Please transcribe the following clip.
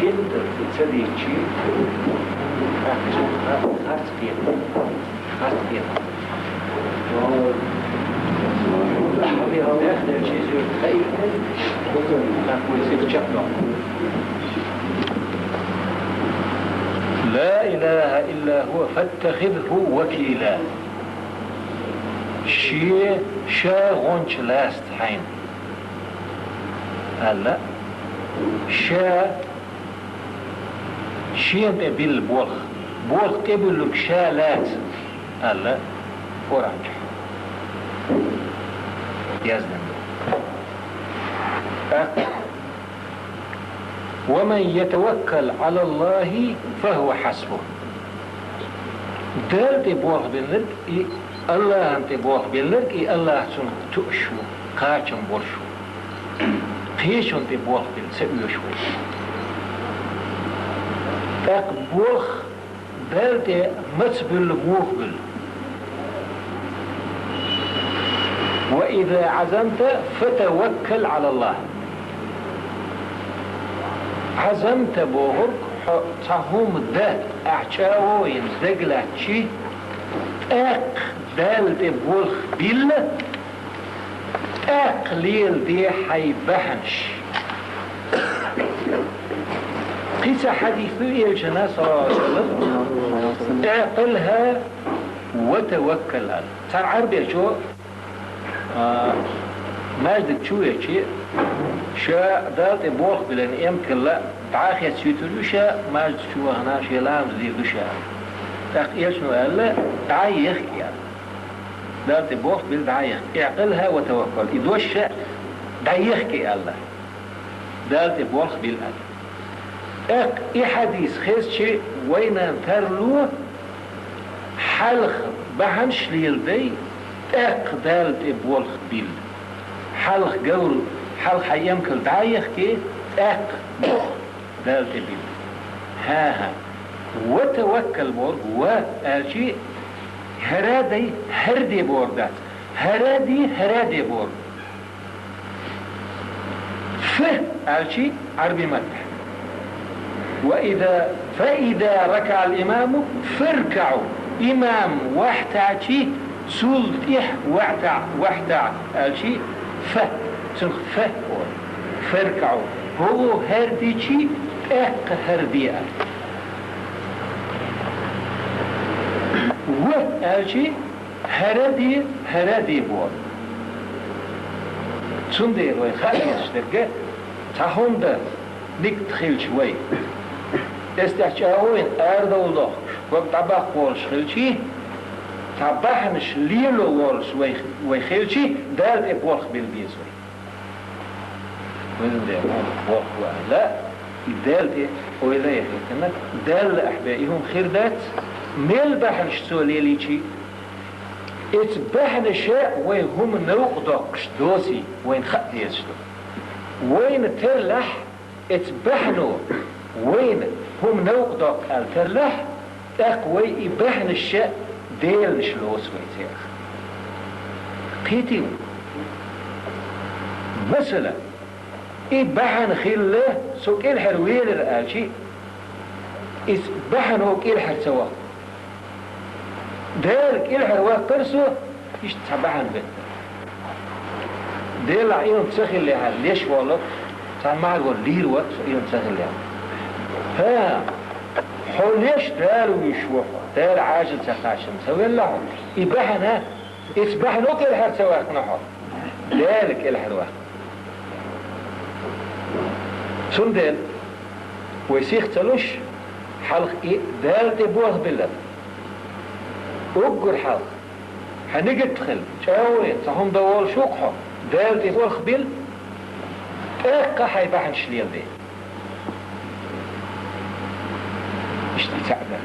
خيلت تصديقشي خاص فيها حبيها وياخذ شيء زي الخيل ويصير شكله لا إله إلا هو فاتخذه وكيلا شيء غنش لاست حين هلا شيء انت بالبولخ قبل لك شالات هلا ورانج يزن ومن يتوكل على الله فهو حسبه دال تبوخ بالنرك الله انت بوخ بالنرك الله سن تؤشو قاچم بولشو قيش انت بوخ بالسئيشو اق بوخ دال تي متبل موخبل وإذا عزمت فتوكل على الله عزمت بوهرك تهم ده اعشاو ينزقل شي اق دال دي بولخ بيل اق ليل دي حيبهنش قيس حديثي الجنة صلى الله عليه وسلم اعقلها وتوكل على صار عربي شو ماجد شو يشي شا دالت بوخ بلن يمكن لا تعاخي تسيتلو شا ماجد شو هنا شي لام زي شا تاقيل شنو قال لا تعايخ يعني دالت بوخ بل تعايخ اعقلها وتوكل إدوش شا دايخكي الله دالت بوخ بل اق اي حديث خيس شي وين انترلو حلخ بحنش ليلدي اق دالت بوخ بل حلخ قول حلخ يمكن دايخ كي اق دالت بل ها وتوكل بور والشي هرادي هردي بور دات هرادي بور الشي عربي مدح فإذا ركع الإمام فاركعوا إمام وحتى شي سلطح وحتى الشي فاركعوا هو هردي شي اق هردي والشي هردي بور سندير ويخليش درجة تهم ده ديك تخيل شوي استحجاوين أرض الله وبتعبق والش خلشي تعبحنش ليلو والش ويخلشي دال إبوخ بالبيزوي وإذن ده بوخ لا دال وإذا يخلقنا دال أحبائهم خير دات ميل بحنش سوليلي شي اتبحن شاء وين هم نوقدقش دوسي وين خطيشتو وين ترلح اتبحنوا وين هم نوقدق الترلح اقوي يبحن الشاء ديل نشلوس ويتيخ قيتيو مثلا يبحن خيله سوك الحرويل الالشي اتبحنوا كيل سوا ديرك الحروات ترسو يشتبعن بيت ديل عيون تسخل لها ليش والله سمع يقول ليل وقت عيون تسخل لها ها حوليش داروا يشوفوا دار عاجل سخاشم سوي الله يبحنا يسبحنوا كل حر سواك نحر ذلك الحروات سندل ويسيخ تلوش حلق ايه دال تبوه بالله وقر حلق هنجد تخل شاوين صحهم دوال شوقها دال تبوه خبيل اقا حيبحن شليل دي مش تساعده